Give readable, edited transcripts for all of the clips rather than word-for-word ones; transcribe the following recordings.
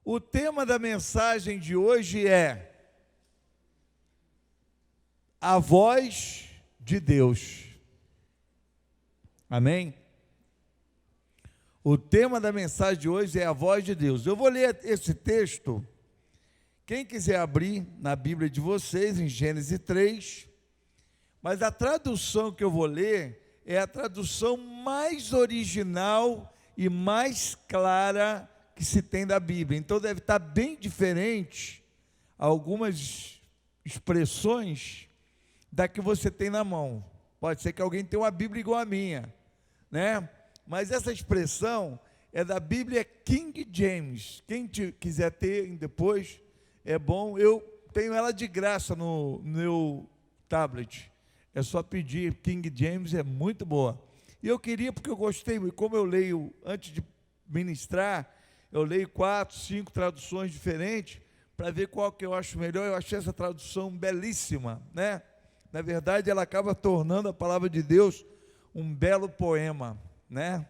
O tema da mensagem de hoje é a voz de Deus. Amém? O tema da mensagem de hoje é a voz de Deus. Eu vou ler esse texto. Quem quiser abrir na Bíblia de vocês, em Gênesis 3, mas a tradução que eu vou ler é a tradução mais original e mais clara que se tem da Bíblia. Então deve estar bem diferente algumas expressões da que você tem na mão. Pode ser que alguém tenha uma Bíblia igual a minha, né? Mas essa expressão é da Bíblia King James. Quem quiser ter depois, é bom. Eu tenho ela de graça no meu tablet. É só pedir. King James é muito boa. E eu queria, porque eu gostei, e como eu leio antes de ministrar, eu leio 4, 5 traduções diferentes para ver qual que eu acho melhor. Eu achei essa tradução belíssima, né? Na verdade, ela acaba tornando a palavra de Deus um belo poema, né?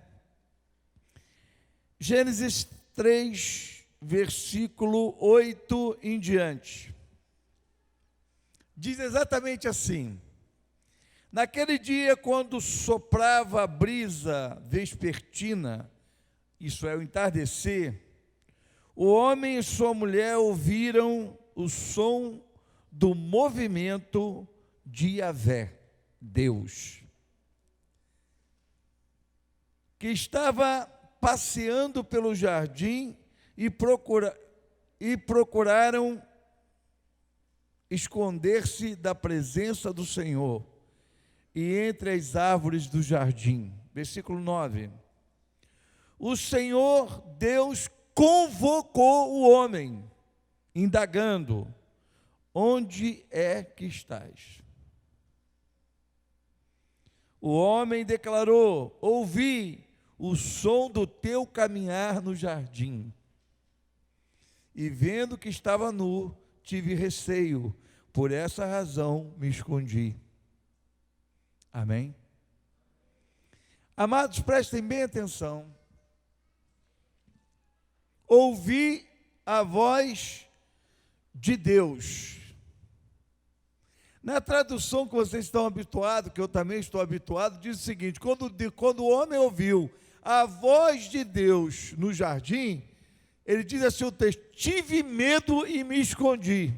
Gênesis 3, versículo 8 em diante. Diz exatamente assim: naquele dia, quando soprava a brisa vespertina, isso é o entardecer, o homem e sua mulher ouviram o som do movimento de Yahvé, Deus, que estava passeando pelo jardim e procuraram esconder-se da presença do Senhor e entre as árvores do jardim. Versículo 9. O Senhor Deus convocou o homem, indagando: onde é que estás? O homem declarou: ouvi o som do teu caminhar no jardim, e vendo que estava nu, tive receio, por essa razão me escondi. Amém? Amados, prestem bem atenção. Ouvi a voz de Deus. Na tradução que vocês estão habituados, que eu também estou habituado, diz o seguinte: quando o homem ouviu a voz de Deus no jardim, ele diz assim o texto: tive medo e me escondi.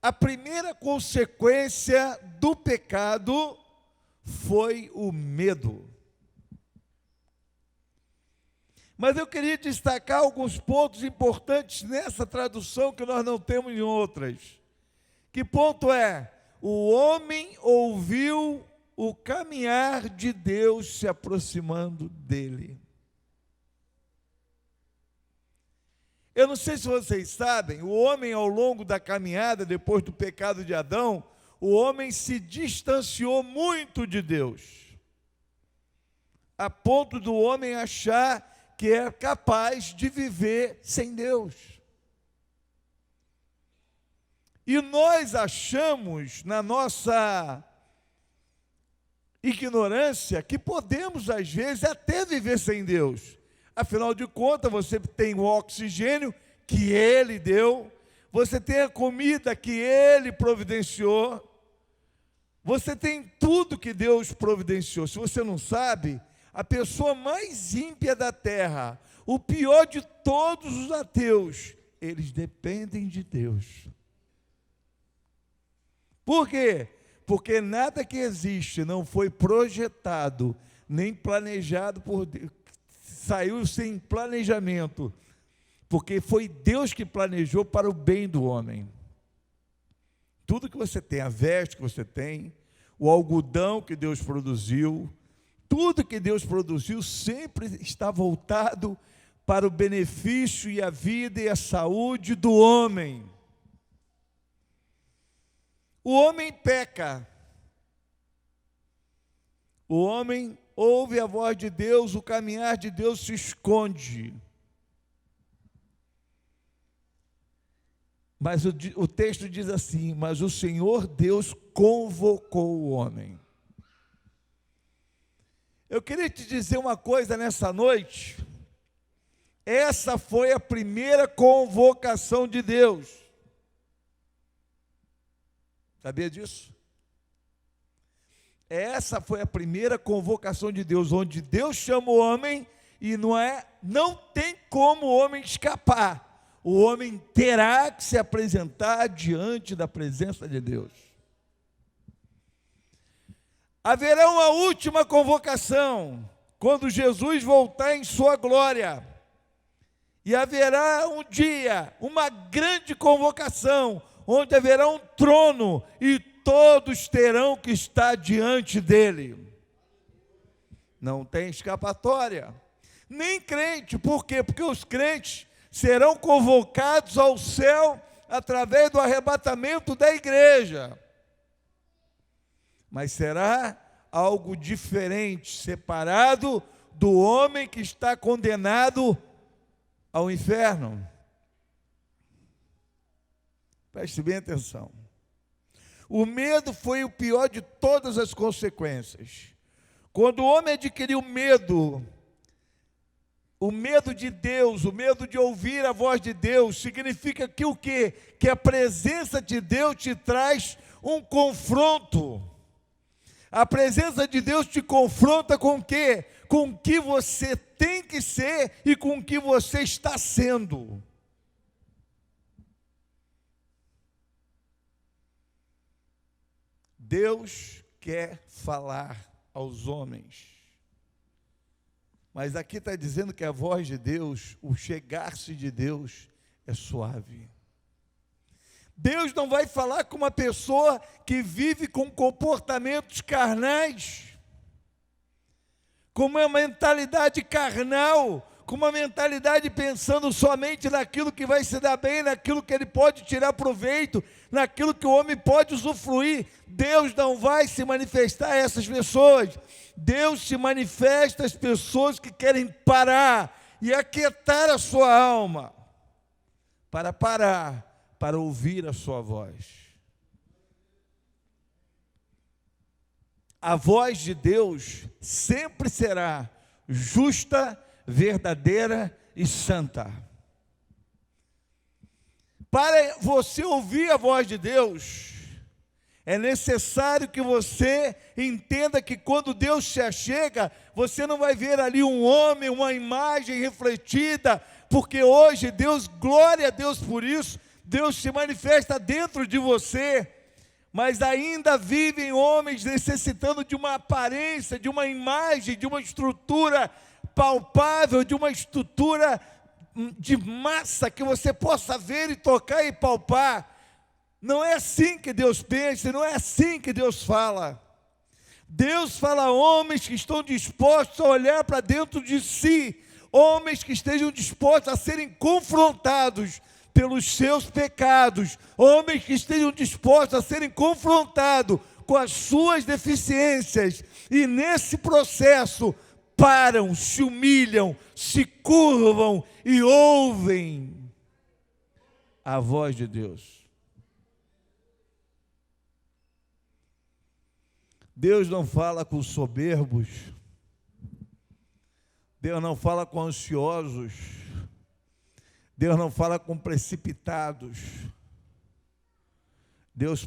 A primeira consequência do pecado foi o medo. Mas eu queria destacar alguns pontos importantes nessa tradução que nós não temos em outras. Que ponto é? O homem ouviu o caminhar de Deus se aproximando dele. Eu não sei se vocês sabem, o homem ao longo da caminhada, depois do pecado de Adão, o homem se distanciou muito de Deus, a ponto do homem achar que é capaz de viver sem Deus. E nós achamos, na nossa ignorância, que podemos, às vezes, até viver sem Deus. Afinal de contas, você tem o oxigênio que Ele deu, você tem a comida que Ele providenciou, você tem tudo que Deus providenciou. Se você não sabe, a pessoa mais ímpia da terra, o pior de todos os ateus, eles dependem de Deus. Por quê? Porque nada que existe não foi projetado, nem planejado por Deus, saiu sem planejamento, porque foi Deus que planejou para o bem do homem. Tudo que você tem, a veste que você tem, o algodão que Deus produziu, tudo que Deus produziu sempre está voltado para o benefício e a vida e a saúde do homem. O homem peca. O homem ouve a voz de Deus, o caminhar de Deus se esconde. Mas o texto diz assim: mas o Senhor Deus convocou o homem. Eu queria te dizer uma coisa nessa noite, Essa foi a primeira convocação de Deus. Sabia disso? Essa foi a primeira convocação de Deus, onde Deus chama o homem e não tem como o homem escapar. O homem terá que se apresentar diante da presença de Deus. Haverá uma última convocação, quando Jesus voltar em sua glória. E haverá um dia, uma grande convocação, onde haverá um trono e todos terão que estar diante dele. Não tem escapatória. Nem crente, por quê? Porque os crentes serão convocados ao céu através do arrebatamento da igreja. Mas será algo diferente, separado do homem que está condenado ao inferno. Preste bem atenção. O medo foi o pior de todas as consequências. Quando o homem adquiriu medo, o medo de Deus, o medo de ouvir a voz de Deus, significa que o quê? Que a presença de Deus te traz um confronto. A presença de Deus te confronta com o quê? Com o que você tem que ser e com o que você está sendo. Deus quer falar aos homens. Mas aqui está dizendo que a voz de Deus, o chegar-se de Deus é suave. Deus não vai falar com uma pessoa que vive com comportamentos carnais, com uma mentalidade carnal, com uma mentalidade pensando somente naquilo que vai se dar bem, naquilo que ele pode tirar proveito, naquilo que o homem pode usufruir. Deus não vai se manifestar a essas pessoas. Deus se manifesta às pessoas que querem parar e aquietar a sua alma, para parar, para ouvir a sua voz. A voz de Deus sempre será justa, verdadeira e santa. Para você ouvir a voz de Deus, é necessário que você entenda que quando Deus se achega, você não vai ver ali um homem, uma imagem refletida, porque hoje Deus, glória a Deus por isso, Deus se manifesta dentro de você, mas ainda vivem homens necessitando de uma aparência, de uma imagem, de uma estrutura palpável, de uma estrutura de massa que você possa ver e tocar e palpar. Não é assim que Deus pensa, não é assim que Deus fala. Deus fala a homens que estão dispostos a olhar para dentro de si, homens que estejam dispostos a serem confrontados pelos seus pecados, homens que estejam dispostos a serem confrontados com as suas deficiências, e nesse processo param, se humilham, se curvam e ouvem a voz de Deus. Deus não fala com soberbos, Deus não fala com ansiosos, Deus não fala com precipitados. Deus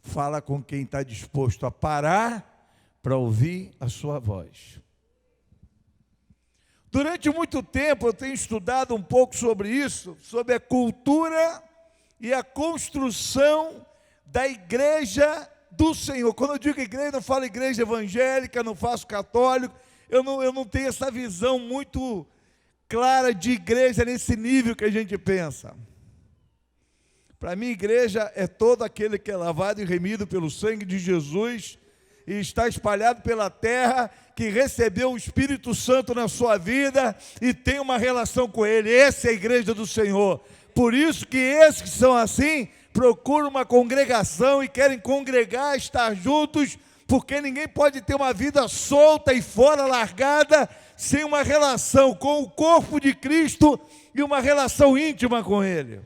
fala com quem está disposto a parar para ouvir a sua voz. Durante muito tempo eu tenho estudado um pouco sobre isso, sobre a cultura e a construção da igreja do Senhor. Quando eu digo igreja, não falo igreja evangélica, não faço católico, eu não tenho essa visão muito clara de igreja nesse nível que a gente pensa. Para mim, igreja é todo aquele que é lavado e remido pelo sangue de Jesus e está espalhado pela terra, que recebeu o Espírito Santo na sua vida e tem uma relação com Ele. Essa é a igreja do Senhor. Por isso que esses que são assim, procuram uma congregação e querem congregar, estar juntos, porque ninguém pode ter uma vida solta e fora, largada, sem uma relação com o corpo de Cristo e uma relação íntima com Ele.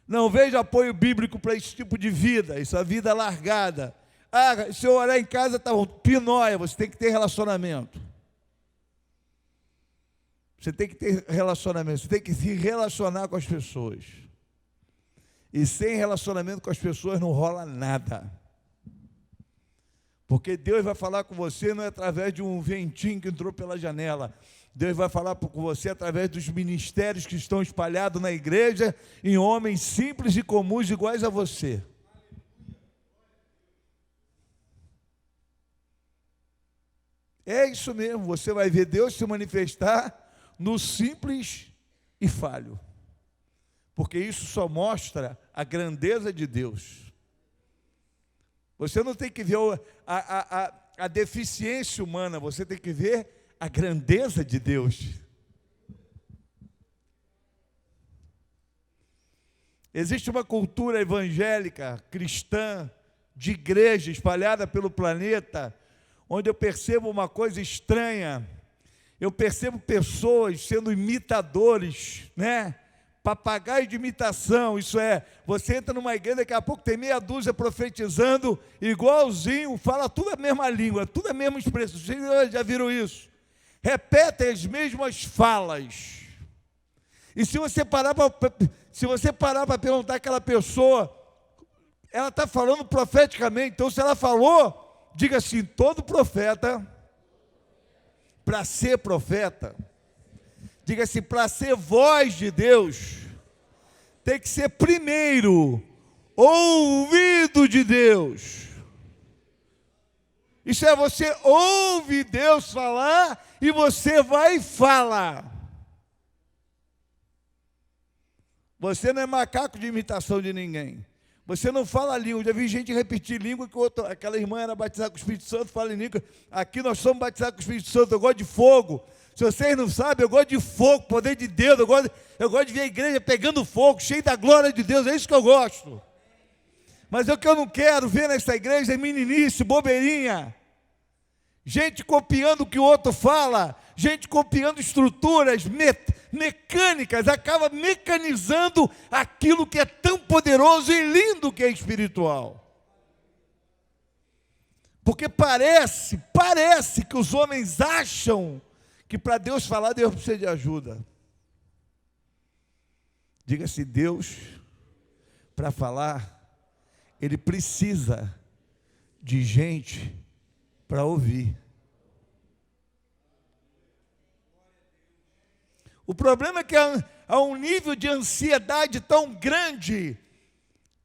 Não vejo apoio bíblico para esse tipo de vida, essa vida largada. Ah, se eu orar em casa, tá bom, pinóia, você tem que ter relacionamento. Você tem que ter relacionamento, você tem que se relacionar com as pessoas. E sem relacionamento com as pessoas não rola nada. Porque Deus vai falar com você não é através de um ventinho que entrou pela janela. Deus vai falar com você através dos ministérios que estão espalhados na igreja, em homens simples e comuns iguais a você. É isso mesmo, você vai ver Deus se manifestar no simples e falho. Porque isso só mostra a grandeza de Deus. Você não tem que ver a deficiência humana, você tem que ver a grandeza de Deus. Existe uma cultura evangélica, cristã, de igreja espalhada pelo planeta, onde eu percebo uma coisa estranha. Eu percebo pessoas sendo imitadores, né? Papagaio de imitação, isso é, você entra numa igreja, daqui a pouco tem meia dúzia profetizando, igualzinho, fala tudo a mesma língua, tudo a mesma expressão. Vocês já viram isso? Repetem as mesmas falas. E se você parar para perguntar àquela pessoa, ela está falando profeticamente, então se ela falou, diga assim, todo profeta, para ser profeta, diga assim, para ser voz de Deus, tem que ser primeiro ouvido de Deus. Isso é, você ouve Deus falar e você vai falar. Você não é macaco de imitação de ninguém. Você não fala língua. Já vi gente repetir língua, aquela irmã era batizada com o Espírito Santo, fala em língua. Aqui nós somos batizados com o Espírito Santo, eu gosto de fogo. Se vocês não sabem, eu gosto de fogo, poder de Deus, eu gosto de ver a igreja pegando fogo, cheio da glória de Deus, é isso que eu gosto. Mas o que eu não quero ver nessa igreja é meninice, bobeirinha, gente copiando o que o outro fala, gente copiando estruturas mecânicas, acaba mecanizando aquilo que é tão poderoso e lindo que é espiritual. Porque parece que os homens acham que para Deus falar, Deus precisa de ajuda. Diga-se, Deus, para falar, Ele precisa de gente para ouvir. O problema é que há um nível de ansiedade tão grande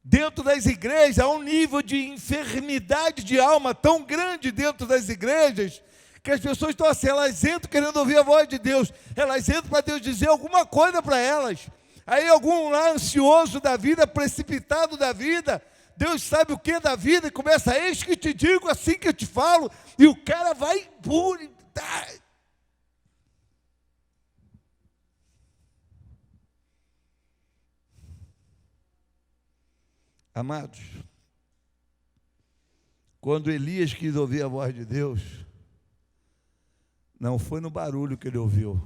dentro das igrejas, há um nível de enfermidade de alma tão grande dentro das igrejas, que as pessoas estão assim, elas entram querendo ouvir a voz de Deus, elas entram para Deus dizer alguma coisa para elas. Aí algum lá ansioso da vida, precipitado da vida, Deus sabe o que da vida, e começa, eis que te digo, assim que eu te falo, e o cara vai por... Amados, quando Elias quis ouvir a voz de Deus, não foi no barulho que ele ouviu,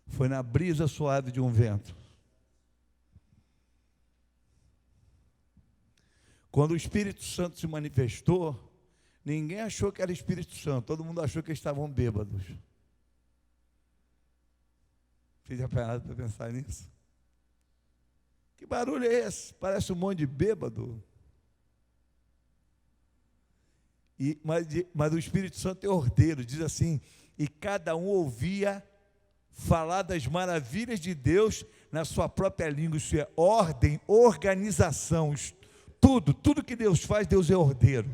foi na brisa suave de um vento. Quando o Espírito Santo se manifestou, ninguém achou que era Espírito Santo, todo mundo achou que eles estavam bêbados. Vocês já pararam para pensar nisso? Que barulho é esse? Parece um monte de bêbado. Mas o Espírito Santo é ordeiro, diz assim, e cada um ouvia falar das maravilhas de Deus na sua própria língua. Isso é ordem, organização, tudo que Deus faz, Deus é ordeiro.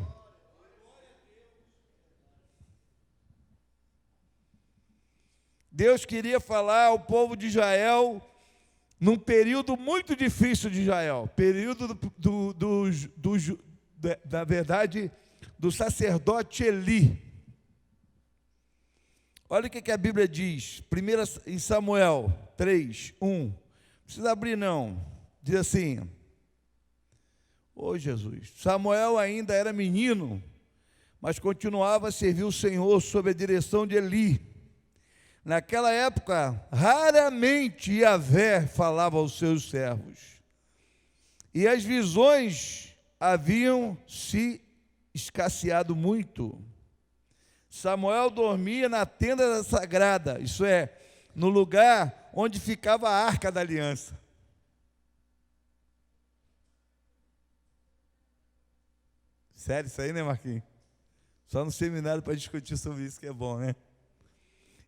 Deus queria falar ao povo de Israel num período muito difícil de Israel, período da verdade, do sacerdote Eli. Olha o que a Bíblia diz, em Samuel 3, 1, não precisa abrir não, diz assim, Jesus, Samuel ainda era menino, mas continuava a servir o Senhor sob a direção de Eli. Naquela época, raramente Yahvé falava aos seus servos, e as visões haviam se escasseado muito. Samuel dormia na tenda da sagrada, isso é, no lugar onde ficava a arca da aliança. Sério isso aí, né, Marquinhos? Só no seminário para discutir sobre isso que é bom, né?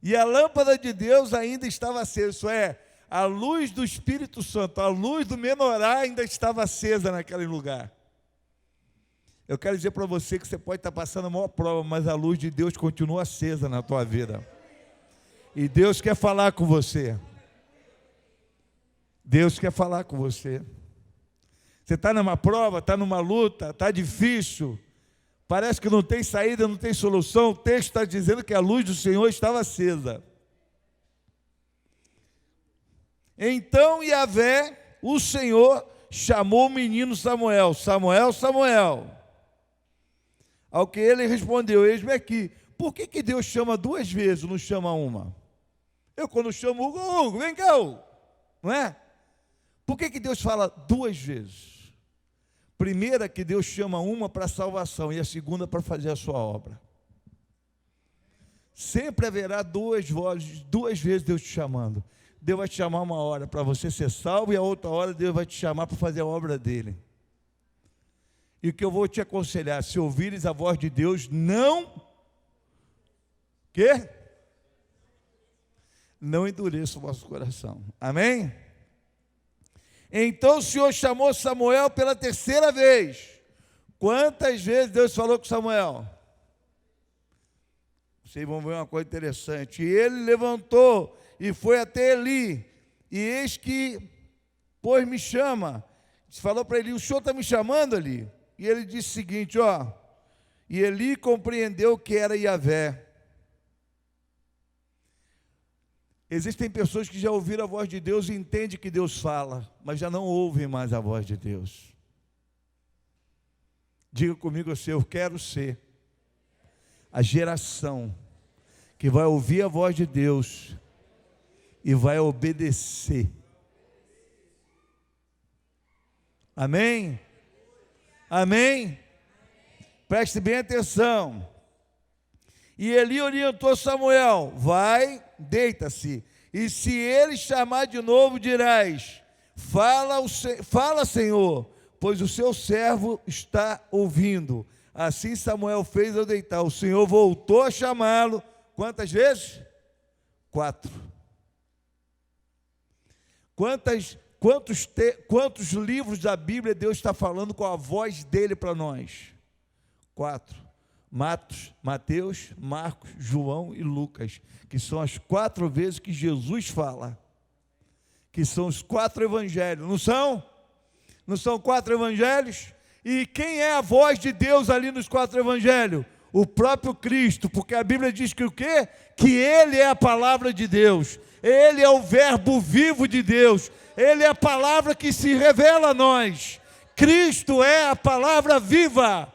E a lâmpada de Deus ainda estava acesa, isso é, a luz do Espírito Santo, a luz do menorá ainda estava acesa naquele lugar. Eu quero dizer para você que você pode estar passando a maior prova, mas a luz de Deus continua acesa na tua vida. E Deus quer falar com você. Deus quer falar com você. Você está numa prova, está numa luta, está difícil, parece que não tem saída, não tem solução. O texto está dizendo que a luz do Senhor estava acesa. Então Yahvé, o Senhor, chamou o menino Samuel. Samuel, Samuel. Ao que ele respondeu, eis-me aqui. Por que Deus chama duas vezes, não chama uma? Eu quando chamo Hugo, vem cá, Hugo. Não é? Por que Deus fala duas vezes? Primeira que Deus chama uma para a salvação e a segunda para fazer a sua obra. Sempre haverá duas vozes, duas vezes Deus te chamando. Deus vai te chamar uma hora para você ser salvo e a outra hora Deus vai te chamar para fazer a obra dele. E o que eu vou te aconselhar, se ouvires a voz de Deus, não... Quê? Não endureça o vosso coração. Amém? Então o Senhor chamou Samuel pela terceira vez. Quantas vezes Deus falou com Samuel? Vocês vão ver uma coisa interessante. E ele levantou e foi até Eli. E eis que, pois me chama. Falou para Eli, o Senhor está me chamando, Eli? E ele disse o seguinte, ó. E Eli compreendeu que era Yahvé. Existem pessoas que já ouviram a voz de Deus e entendem que Deus fala, mas já não ouvem mais a voz de Deus. Diga comigo assim, eu quero ser a geração que vai ouvir a voz de Deus e vai obedecer. Amém? Amém? Preste bem atenção. E Eli orientou Samuel, vai, deita-se, e se ele chamar de novo, dirás, fala, Senhor, pois o seu servo está ouvindo. Assim Samuel fez ao deitar. O Senhor voltou a chamá-lo, quantas vezes? 4. Quantos livros da Bíblia Deus está falando com a voz dele para nós? 4. Mateus, Marcos, João e Lucas, que são as 4 vezes que Jesus fala, que são os 4 evangelhos, não são? Não são 4 evangelhos? E quem é a voz de Deus ali nos 4 evangelhos? O próprio Cristo, porque a Bíblia diz que o quê? Que Ele é a palavra de Deus, Ele é o verbo vivo de Deus, Ele é a palavra que se revela a nós, Cristo é a palavra viva.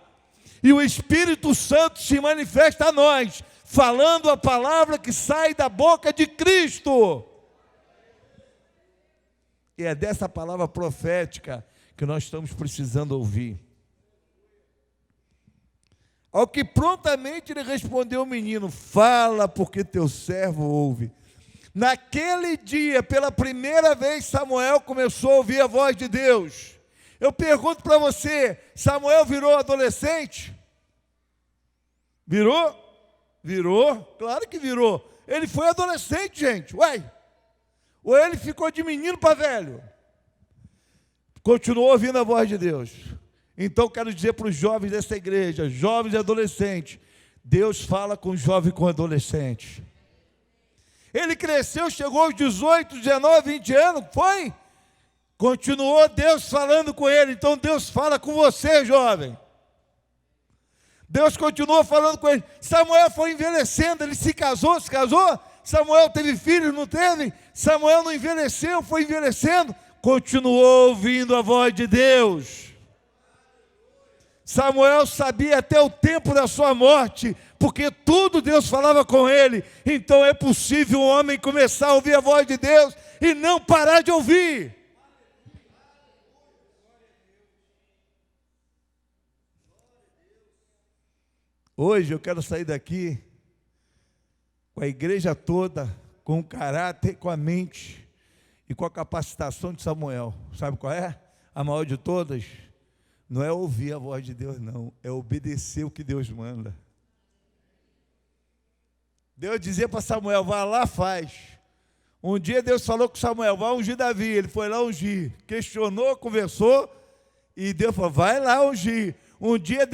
E o Espírito Santo se manifesta a nós, falando a palavra que sai da boca de Cristo. E é dessa palavra profética que nós estamos precisando ouvir. Ao que prontamente ele respondeu o menino, fala porque teu servo ouve. Naquele dia, pela primeira vez, Samuel começou a ouvir a voz de Deus. Eu pergunto para você, Samuel virou adolescente? Virou? Virou? Claro que virou. Ele foi adolescente, gente. Uai! Ou ele ficou de menino para velho? Continuou ouvindo a voz de Deus. Então quero dizer para os jovens dessa igreja, jovens e adolescentes, Deus fala com jovem e com adolescente. Ele cresceu, chegou aos 18, 19, 20 anos, foi? Continuou Deus falando com ele. Então Deus fala com você, jovem. Deus continua falando com ele. Samuel foi envelhecendo, ele se casou? Samuel teve filhos, não teve? Samuel não envelheceu, foi envelhecendo, continuou ouvindo a voz de Deus. Samuel sabia até o tempo da sua morte, porque tudo Deus falava com ele. Então é possível um homem começar a ouvir a voz de Deus e não parar de ouvir. Hoje eu quero sair daqui com a igreja toda, com o caráter, com a mente e com a capacitação de Samuel. Sabe qual é? A maior de todas? Não é ouvir a voz de Deus, não. É obedecer o que Deus manda. Deus dizia para Samuel, vai lá, faz. Um dia Deus falou com Samuel, vai ungir Davi. Ele foi lá ungir. Questionou, conversou, e Deus falou, vai lá ungir. Um dia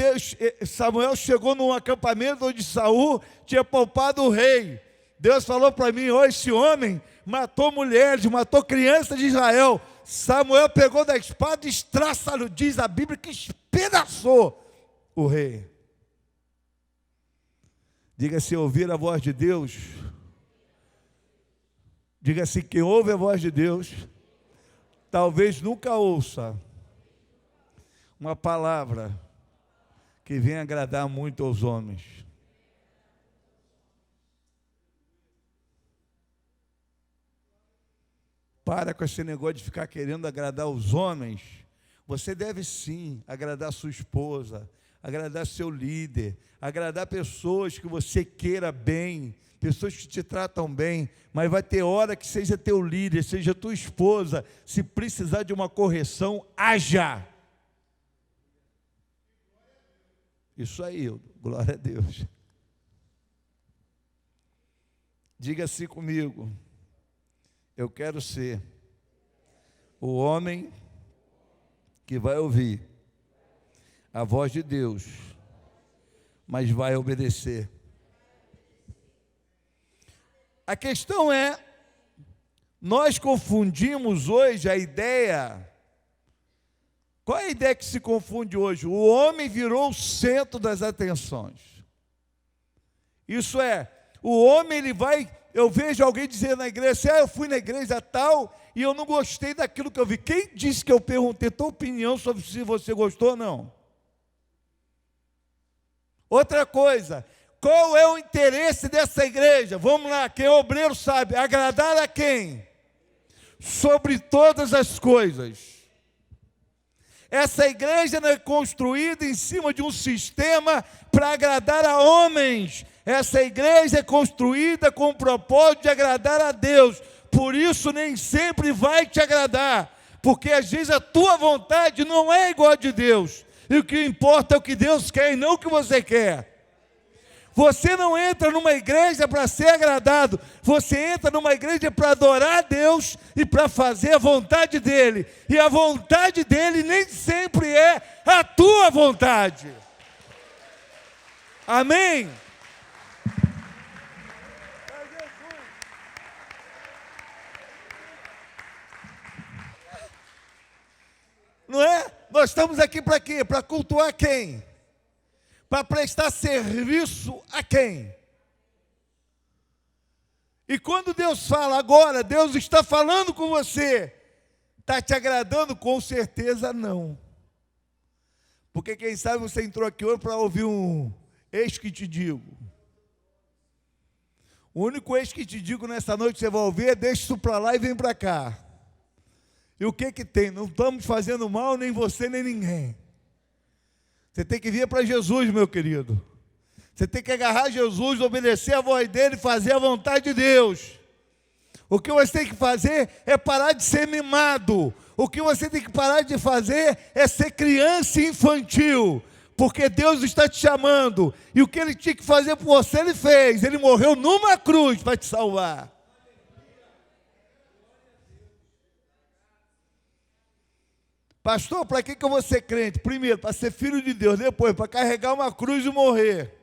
Samuel chegou num acampamento onde Saul tinha poupado o rei. Deus falou para mim, esse homem matou mulheres, matou crianças de Israel. Samuel pegou da espada e estraçalhou, diz a Bíblia, que espedaçou o rei. Diga-se ouvir a voz de Deus. Diga-se quem ouve a voz de Deus, talvez nunca ouça uma palavra que venha agradar muito aos homens. Para com esse negócio de ficar querendo agradar os homens. Você deve sim agradar sua esposa, agradar seu líder, agradar pessoas que você queira bem, pessoas que te tratam bem, mas vai ter hora que seja teu líder, seja tua esposa, se precisar de uma correção, haja. Isso aí, glória a Deus. Diga assim comigo, eu quero ser o homem que vai ouvir a voz de Deus, mas vai obedecer. A questão é, nós confundimos hoje a ideia. Qual é a ideia que se confunde hoje? O homem virou o centro das atenções. Isso é, o homem ele vai, eu vejo alguém dizer na igreja, eu fui na igreja tal e eu não gostei daquilo que eu vi. Quem disse que eu perguntei tua opinião sobre se você gostou ou não? Outra coisa, qual é o interesse dessa igreja? Vamos lá, quem é obreiro sabe, agradar a quem? Sobre todas as coisas. Essa igreja não é construída em cima de um sistema para agradar a homens. Essa igreja é construída com o propósito de agradar a Deus. Por isso nem sempre vai te agradar, porque às vezes a tua vontade não é igual a de Deus. E o que importa é o que Deus quer e não o que você quer. Você não entra numa igreja para ser agradado, você entra numa igreja para adorar a Deus e para fazer a vontade dEle. E a vontade dEle nem sempre é a tua vontade. Amém? Não é? Nós estamos aqui para quê? Para cultuar quem? Para prestar serviço a quem? E quando Deus fala agora, Deus está falando com você, está te agradando? Com certeza não. Porque quem sabe você entrou aqui hoje para ouvir um eis que te digo. O único eis que te digo nessa noite que você vai ouvir é deixa isso para lá e vem para cá. E o que tem? Não estamos fazendo mal nem você nem ninguém. Você tem que vir para Jesus, meu querido. Você tem que agarrar Jesus, obedecer a voz dele, fazer a vontade de Deus. O que você tem que fazer é parar de ser mimado. O que você tem que parar de fazer é ser criança infantil. Porque Deus está te chamando. E o que Ele tinha que fazer por você, Ele fez. Ele morreu numa cruz para te salvar. Pastor, para que eu vou ser crente? Primeiro, para ser filho de Deus. Depois, para carregar uma cruz e morrer.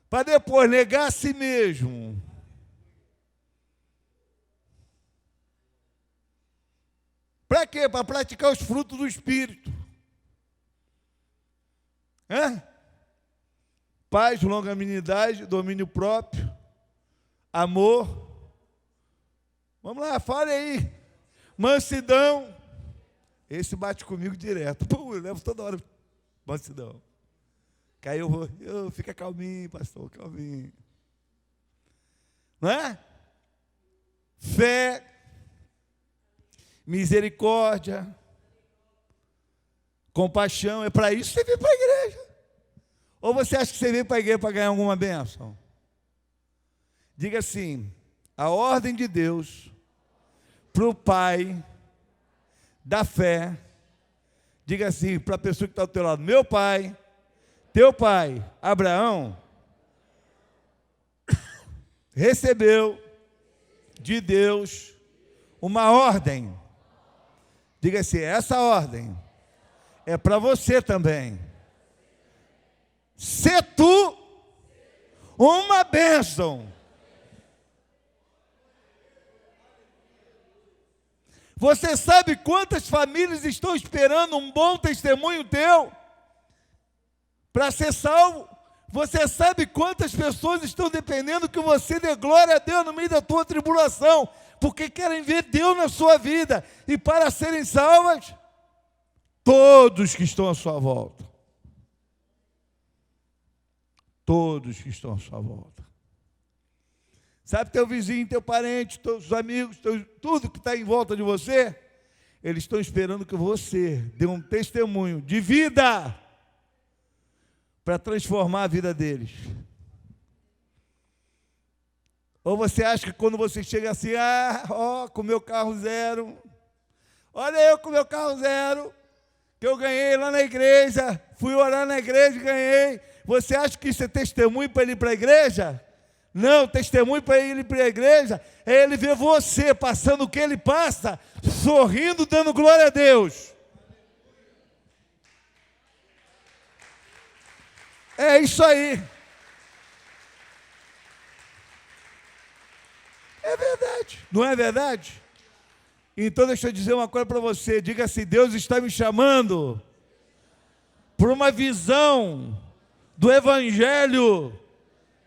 Para depois negar a si mesmo. Para quê? Para praticar os frutos do Espírito. Paz, longanimidade, domínio próprio, amor. Vamos lá, fale aí. Mansidão. Esse bate comigo direto. Pô, eu levo toda hora mansidão. Caiu, fica calminho, pastor, calminho. Não é? Fé, misericórdia, compaixão. É para isso que você vem para a igreja. Ou você acha que você vem para a igreja para ganhar alguma bênção? Diga assim: a ordem de Deus para o pai da fé. Diga assim para a pessoa que está ao teu lado: meu pai, teu pai, Abraão, recebeu de Deus uma ordem. Diga assim: essa ordem é para você também. Se tu uma bênção. Você sabe quantas famílias estão esperando um bom testemunho teu para ser salvo? Você sabe quantas pessoas estão dependendo que você dê glória a Deus no meio da tua tribulação, porque querem ver Deus na sua vida, e para serem salvas, todos que estão à sua volta. Todos que estão à sua volta. Sabe teu vizinho, teu parente, teus amigos, tudo que está em volta de você, eles estão esperando que você dê um testemunho de vida para transformar a vida deles. Ou você acha que quando você chega assim, com meu carro zero, olha eu com meu carro zero, que eu ganhei lá na igreja, fui orar na igreja e ganhei. Você acha que isso é testemunho para ele ir para a igreja? Não, testemunho para ele ir para a igreja é ele ver você passando o que ele passa, sorrindo, dando glória a Deus. É isso aí. É verdade, não é verdade? Então deixa eu dizer uma coisa para você. Diga assim: Deus está me chamando por uma visão do evangelho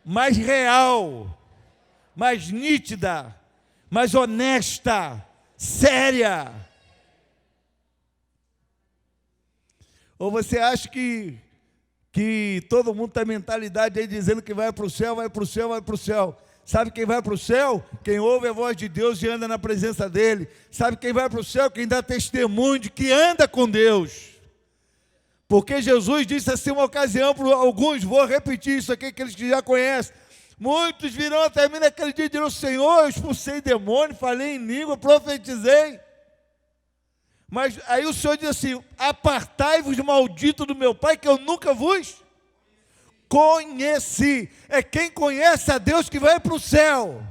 mais real, mais nítida, mais honesta, séria. Ou você acha que todo mundo tem mentalidade aí dizendo que vai para o céu, vai para o céu, vai para o céu? Sabe quem vai para o céu? Quem ouve a voz de Deus e anda na presença dEle. Sabe quem vai para o céu? Quem dá testemunho de que anda com Deus. Porque Jesus disse assim uma ocasião para alguns, vou repetir isso aqui, aqueles que já conhecem: muitos virão até mim naquele dia e dirão: Senhor, eu expulsei demônio, falei em língua, profetizei. Mas aí o Senhor diz assim: apartai-vos, maldito do meu Pai, que eu nunca vos conheci. É quem conhece a Deus que vai para o céu.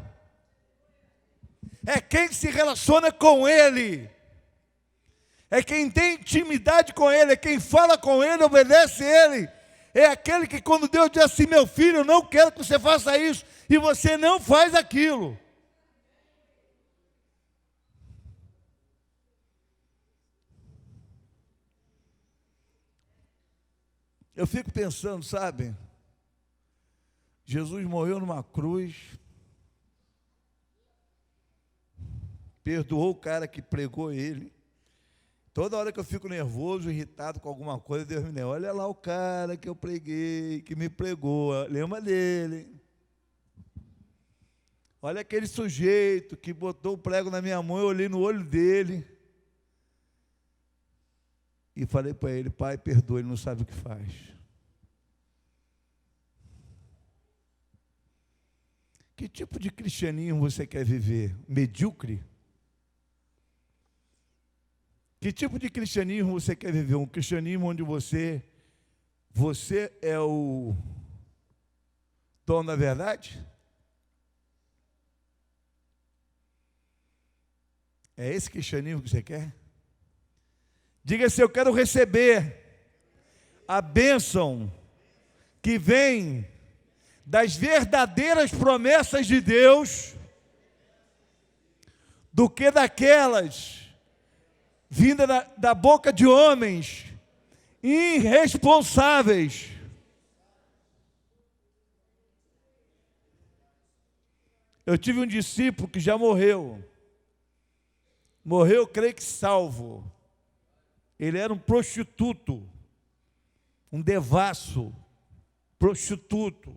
É quem se relaciona com Ele. É quem tem intimidade com Ele, é quem fala com Ele, obedece Ele. É aquele que quando Deus diz assim: meu filho, eu não quero que você faça isso, e você não faz aquilo. Eu fico pensando, sabe? Jesus morreu numa cruz, perdoou o cara que pregou Ele. Toda hora que eu fico nervoso, irritado com alguma coisa, Deus me lembra: olha lá o cara que eu preguei, que me pregou, lembra dele. Olha aquele sujeito que botou o prego na minha mão, eu olhei no olho dele e falei para ele: Pai, perdoa, ele não sabe o que faz. Que tipo de cristianismo você quer viver? Medíocre? Que tipo de cristianismo você quer viver? Um cristianismo onde você é o dono da verdade? É esse cristianismo que você quer? Diga assim: eu quero receber a bênção que vem das verdadeiras promessas de Deus, do que daquelas vinda da boca de homens irresponsáveis. Eu tive um discípulo que já morreu, creio que salvo. Ele era um prostituto, um devasso, prostituto,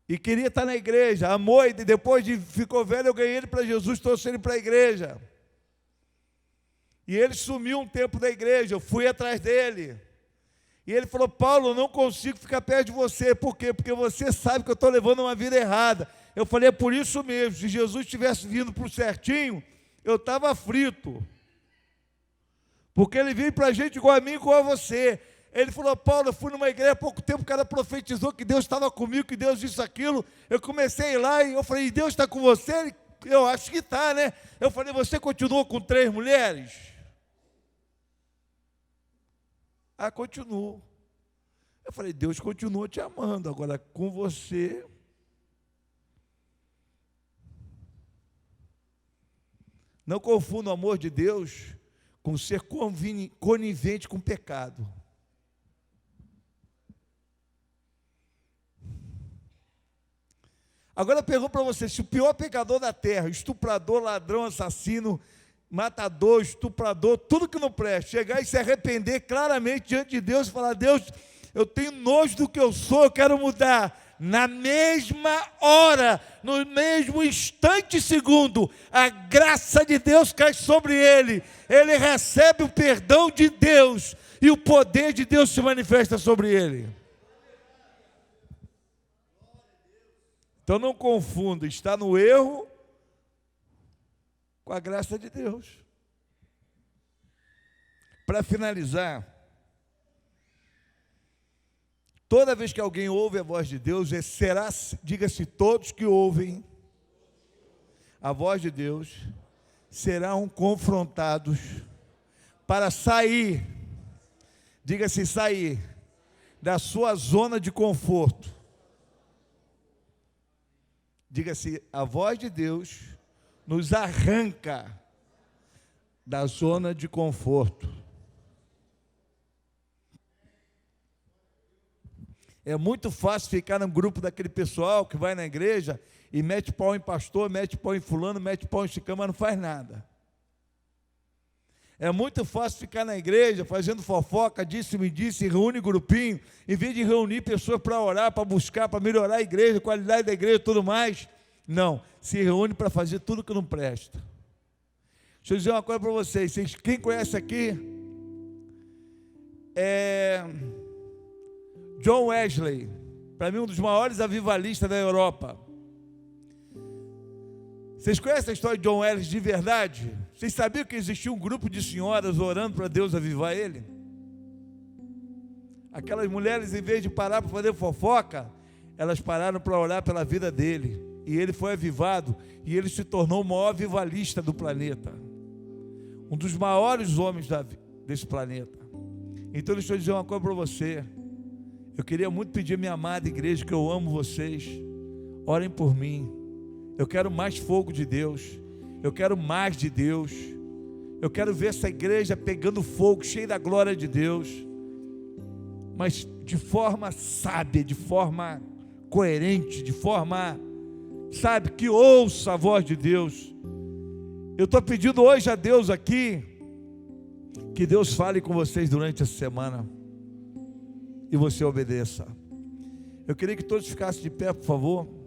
e queria estar na igreja, amou, e depois ficou velho, eu ganhei ele para Jesus, trouxe ele para a igreja. E ele sumiu um tempo da igreja, eu fui atrás dele. E ele falou: Paulo, eu não consigo ficar perto de você. Por quê? Porque você sabe que eu estou levando uma vida errada. Eu falei: é por isso mesmo. Se Jesus tivesse vindo para o certinho, eu estava frito. Porque ele veio para a gente igual a mim, igual a você. Ele falou: Paulo, eu fui numa igreja há pouco tempo, o cara profetizou que Deus estava comigo, que Deus disse aquilo. Eu comecei a ir lá e eu falei: Deus está com você? Eu acho que está, né? Eu falei: você continuou com 3 mulheres? Ah, continuo. Eu falei: Deus continua te amando, agora com você. Não confunda o amor de Deus com ser conivente com o pecado. Agora eu pergunto para você: se o pior pecador da terra, estuprador, ladrão, assassino, matador, estuprador, tudo que não presta, chegar e se arrepender claramente diante de Deus e falar: Deus, eu tenho nojo do que eu sou, eu quero mudar. Na mesma hora, no mesmo instante e segundo, a graça de Deus cai sobre ele. Ele recebe o perdão de Deus e o poder de Deus se manifesta sobre ele. Então não confunda estar no erro com a graça de Deus. Para finalizar, toda vez que alguém ouve a voz de Deus, diga-se, todos que ouvem a voz de Deus serão confrontados para sair, diga-se, sair da sua zona de conforto. Diga-se, a voz de Deus nos arranca da zona de conforto. É muito fácil ficar no grupo daquele pessoal que vai na igreja e mete pau em pastor, mete pau em fulano, mete pau em chicano, mas não faz nada. É muito fácil ficar na igreja fazendo fofoca, disse-me disse, reúne grupinho, em vez de reunir pessoas para orar, para buscar, para melhorar a igreja, a qualidade da igreja e tudo mais. Não, se reúne para fazer tudo que não presta. Deixa eu dizer uma coisa para vocês, quem conhece aqui John Wesley, para mim um dos maiores avivalistas da Europa. Vocês conhecem a história de John Wesley de verdade? Vocês sabiam que existia um grupo de senhoras orando para Deus avivar ele? Aquelas mulheres, em vez de parar para fazer fofoca, elas pararam para orar pela vida dele. E ele foi avivado, e ele se tornou o maior avivalista do planeta. Um dos maiores homens desse planeta. Então deixa eu dizer uma coisa para você. Eu queria muito pedir à minha amada igreja, que eu amo vocês, orem por mim. Eu quero mais fogo de Deus, eu quero mais de Deus, eu quero ver essa igreja pegando fogo, cheia da glória de Deus, mas de forma sábia, de forma coerente, de forma, sabe, que ouça a voz de Deus. Eu estou pedindo hoje a Deus aqui, que Deus fale com vocês durante essa semana, e você obedeça. Eu queria que todos ficassem de pé, por favor.